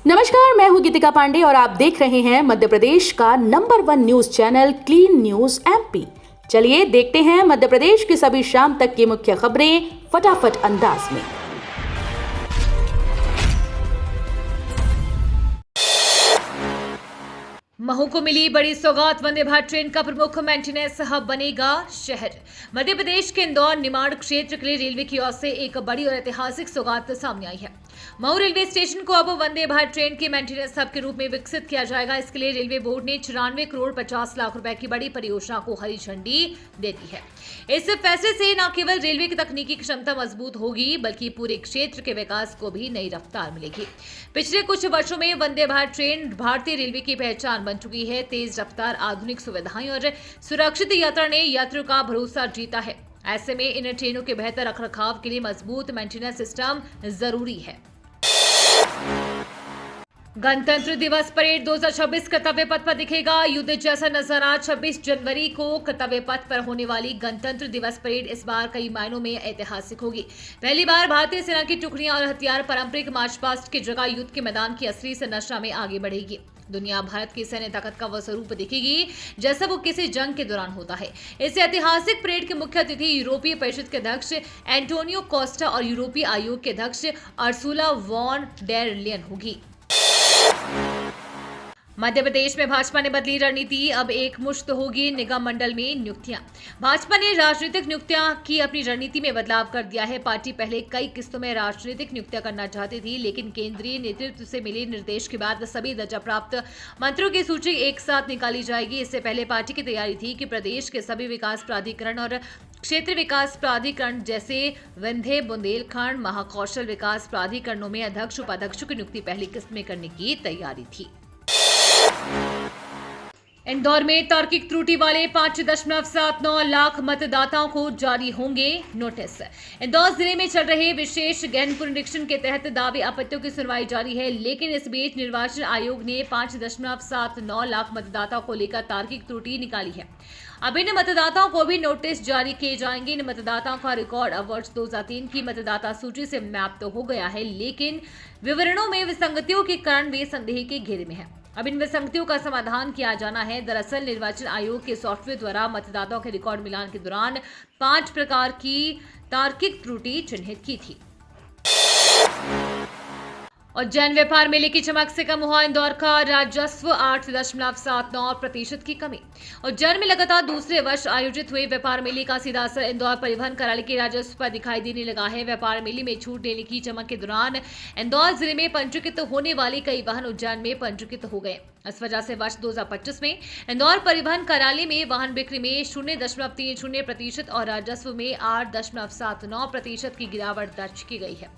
नमस्कार, मैं हूं गीतिका पांडे और आप देख रहे हैं मध्य प्रदेश का number 1 news channel clean news MP. चलिए देखते हैं मध्य प्रदेश की सभी शाम तक की मुख्य खबरें फटाफट अंदाज में। महू को मिली बड़ी सौगात। वंदे भारत ट्रेन का प्रमुख मेंटेनेंस हब बनेगा शहर। मध्य प्रदेश के इंदौर निमाड़ क्षेत्र के लिए रेलवे की ओर से एक बड़ी और ऐतिहासिक सौगात सामने आई है। महू रेलवे स्टेशन को अब वंदे भारत ट्रेन के मेंटेनेंस हब के रूप में विकसित किया जाएगा। इसके लिए रेलवे बोर्ड ने 94 करोड़ 50 लाख रुपए की बड़ी परियोजना को हरी झंडी दे दी है। इस फैसले से न केवल रेलवे की तकनीकी क्षमता मजबूत होगी बल्कि पूरे क्षेत्र के विकास को भी नई रफ्तार मिलेगी। पिछले कुछ वर्षों में वंदे भारत ट्रेन भारतीय रेलवे की पहचान बन चुकी है। तेज रफ्तार, आधुनिक सुविधाएं और सुरक्षित यात्रा ने यात्रियों का भरोसा जीता है। ऐसे में इन ट्रेनों के बेहतर रखरखाव के लिए मजबूत मेंटेनेंस सिस्टम जरूरी है। गणतंत्र दिवस परेड 2026 कर्तव्य पथ पर दिखेगा युद्ध जैसा नजारा। 26 जनवरी को कर्तव्य पथ पर होने वाली गणतंत्र दिवस परेड इस बार कई मायनों में ऐतिहासिक होगी। पहली बार भारतीय सेना की टुकड़ियां और हथियार पारंपरिक मार्च पास्ट की जगह युद्ध के मैदान की असली संरचना में आगे बढ़ेगी। दुनिया भारत की सैन्य ताकत का वह स्वरूप दिखेगी जैसा वो किसी जंग के दौरान होता है। इस ऐतिहासिक परेड के मुख्य अतिथि यूरोपीय परिषद के अध्यक्ष एंटोनियो कोस्टा और यूरोपीय आयोग के अध्यक्ष अर्सुला वॉन डेर लेयन होगी। मध्य प्रदेश में भाजपा ने बदली रणनीति। अब एक मुश्त होगी निगम मंडल में नियुक्तियां। भाजपा ने राजनीतिक नियुक्तियां की अपनी रणनीति में बदलाव कर दिया है। पार्टी पहले कई किस्तों में राजनीतिक नियुक्तियां करना चाहती थी, लेकिन केंद्रीय नेतृत्व से मिले निर्देश के बाद सभी दर्जा प्राप्त मंत्रियों की सूची एक साथ निकाली जाएगी। इससे पहले पार्टी की तैयारी थी कि प्रदेश के सभी विकास प्राधिकरण और क्षेत्र विकास प्राधिकरण जैसे विंध्य, बुंदेलखंड, महाकौशल विकास प्राधिकरणों में अध्यक्ष उपाध्यक्षों की नियुक्ति पहली किस्त में करने की तैयारी थी। इंदौर में तार्किक त्रुटि वाले 5.79 लाख मतदाताओं को जारी होंगे नोटिस। इंदौर जिले में चल रहे विशेष गहन पुनरीक्षण के तहत दावे आपत्तियों की सुनवाई जारी है, लेकिन इस बीच निर्वाचन आयोग ने 5.79 लाख मतदाताओं को लेकर तार्किक त्रुटि निकाली है। अब इन मतदाताओं को भी नोटिस जारी किए जाएंगे। इन मतदाताओं का रिकॉर्ड अब वर्ष 2003 की मतदाता सूची से मैप तो हो गया है, लेकिन विवरणों में विसंगतियों के कारण वे संदेह के घेरे में है। अब इन विसंगतियों का समाधान किया जाना है। दरअसल निर्वाचन आयोग के सॉफ्टवेयर द्वारा मतदाताओं के रिकॉर्ड मिलान के दौरान 5 प्रकार की तार्किक त्रुटि चिन्हित की थी। उज्जैन व्यापार मेले की चमक से कम हुआ इंदौर का राजस्व। 8.79% की कमी। उज्जैन में लगातार दूसरे वर्ष आयोजित हुए व्यापार मेले का सीधा असर इंदौर परिवहन कराली के राजस्व पर दिखाई देने लगा है। व्यापार मेले में छूट देने की चमक के दौरान इंदौर जिले में पंजीकृत होने वाले कई वाहन उज्जैन में पंजीकृत हो गए। इस वजह से वर्ष 2025 में इंदौर परिवहन कार्यालय में वाहन बिक्री में 0.30% और राजस्व में 8.79% की गिरावट दर्ज की गई है।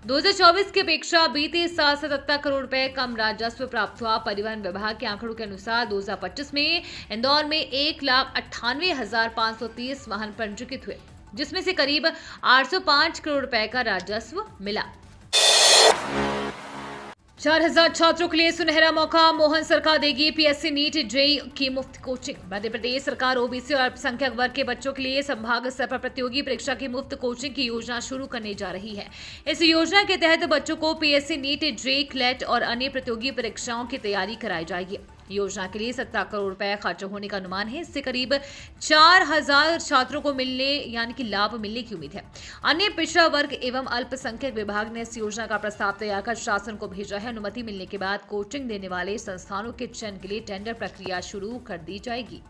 2024 की अपेक्षा बीते साल 77 करोड़ रुपए कम राजस्व प्राप्त हुआ। परिवहन विभाग के आंकड़ों के अनुसार 2025 में इंदौर में 1,98,530 वाहन पंजीकृत हुए, जिसमें से करीब 805 करोड़ रुपए का राजस्व मिला। 4000 छात्रों के लिए सुनहरा मौका। मोहन सरकार देगी पीएससी नीट जेईई की मुफ्त कोचिंग। मध्य प्रदेश सरकार ओबीसी और अल्पसंख्यक वर्ग के बच्चों के लिए संभाग स्तर पर प्रतियोगी परीक्षा की मुफ्त कोचिंग की योजना शुरू करने जा रही है। इस योजना के तहत बच्चों को पीएससी नीट जेईई, क्लेट और अन्य प्रतियोगी परीक्षाओं की तैयारी कराई जाएगी। योजना के लिए 17 करोड़ रुपए खर्च होने का अनुमान है। इससे करीब 4000 छात्रों को लाभ मिलने की उम्मीद है। अन्य पिछड़ा वर्ग एवं अल्पसंख्यक विभाग ने इस योजना का प्रस्ताव तैयार कर शासन को भेजा है। अनुमति मिलने के बाद कोचिंग देने वाले संस्थानों के चयन के लिए टेंडर प्रक्रिया शुरू कर दी जाएगी।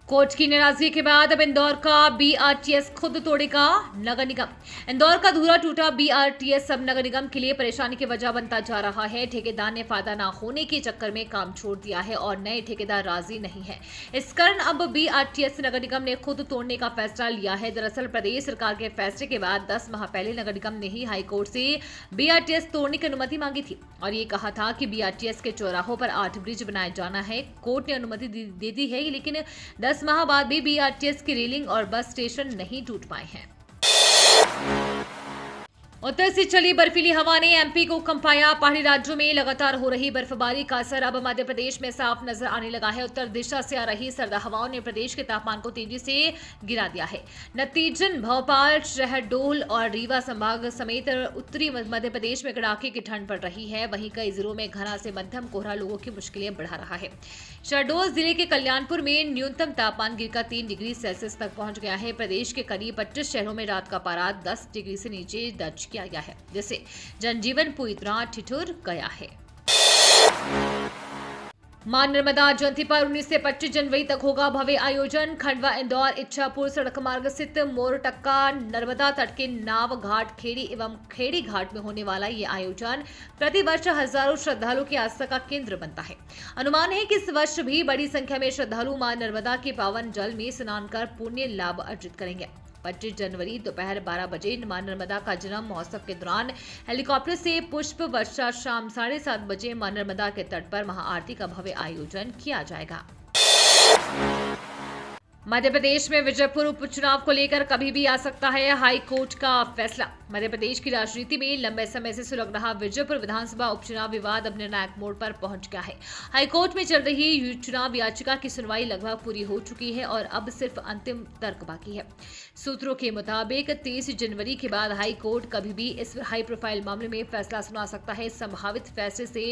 कोर्ट की नाराजगी के बाद अब इंदौर का बीआरटीएस खुद तोड़ेगा नगर निगम। इंदौर का धूरा टूटा बीआरटीएस अब नगर निगम के लिए परेशानी की वजह बनता जा रहा है। ठेकेदार ने फायदा न होने के चक्कर में काम छोड़ दिया है और नए ठेकेदार राजी नहीं है। इस कारण अब बीआरटीएस नगर निगम ने खुद तोड़ने का फैसला लिया है। दरअसल प्रदेश सरकार के फैसले के बाद 10 माह पहले नगर निगम ने ही हाईकोर्ट से बीआरटीएस तोड़ने की अनुमति मांगी थी और ये कहा था कि बीआरटीएस के चौराहों पर 8 ब्रिज बनाए जाना है। कोर्ट ने अनुमति दे दी है, लेकिन 10 माह बाद भी बीआरटीएस की रेलिंग और बस स्टेशन नहीं टूट पाए हैं। उत्तर से चली बर्फीली हवा ने एमपी को कंपाया। पहाड़ी राज्यों में लगातार हो रही बर्फबारी का असर अब मध्य प्रदेश में साफ नजर आने लगा है। उत्तर दिशा से आ रही सर्द हवाओं ने प्रदेश के तापमान को तेजी से गिरा दिया है। नतीजन, भोपाल, शहडोल और रीवा संभाग समेत उत्तरी मध्य प्रदेश में कड़ाके की ठंड पड़ रही है। वहीं कई जिलों में घना से मध्यम कोहरा लोगों की मुश्किलें बढ़ा रहा है। शहडोल जिले के कल्याणपुर में न्यूनतम तापमान गिरकर 3 डिग्री सेल्सियस तक पहुंच गया है। प्रदेश के करीब 25 शहरों में रात का पारा 10 डिग्री से नीचे दर्ज किया गया है, जिससे जनजीवन पूरी तरह ठिठुर गया है। मां नर्मदा जयंती पर 19 से 25 जनवरी तक होगा भव्य आयोजन। खंडवा, इंदौर, इच्छापुर सड़क मार्ग स्थित मोरटक्का नर्मदा तट के नाव घाट, खेड़ी एवं खेड़ी घाट में होने वाला ये आयोजन प्रतिवर्ष हजारों श्रद्धालुओं की आस्था का केंद्र बनता है। अनुमान है कि इस वर्ष भी बड़ी संख्या में श्रद्धालु मां नर्मदा के पावन जल में स्नान कर पुण्य लाभ अर्जित करेंगे। 25 जनवरी दोपहर 12 बजे मां नर्मदा का जन्म महोत्सव के दौरान हेलीकॉप्टर से पुष्प वर्षा, शाम 7:30 बजे मां नर्मदा के तट पर महाआरती का भव्य आयोजन किया जाएगा। मध्य प्रदेश में विजयपुर उपचुनाव को लेकर कभी भी आ सकता है हाई कोर्ट का फैसला। मध्य प्रदेश की राजनीति में लंबे समय से सुलग रहा विजयपुर विधानसभा उपचुनाव विवाद अब निर्णायक मोड़ पर पहुंच गया है। हाईकोर्ट में चल रही चुनाव याचिका की सुनवाई लगभग पूरी हो चुकी है और अब सिर्फ अंतिम तर्क बाकी है। सूत्रों के मुताबिक 23 जनवरी के बाद हाई कोर्ट कभी भी इस हाई प्रोफाइल मामले में फैसला सुना सकता है। संभावित फैसले से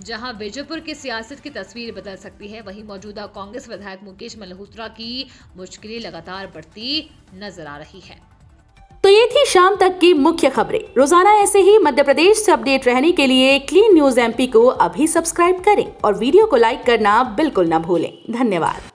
जहां विजयपुर की सियासत की तस्वीर बदल सकती है, वहीं मौजूदा कांग्रेस विधायक मुकेश मल्होत्रा की मुश्किलें लगातार बढ़ती नजर आ रही है। तो ये थी शाम तक की मुख्य खबरें। रोजाना ऐसे ही मध्य प्रदेश से अपडेट रहने के लिए क्लीन न्यूज एमपी को अभी सब्सक्राइब करें और वीडियो को लाइक करना बिल्कुल न भूलें। धन्यवाद।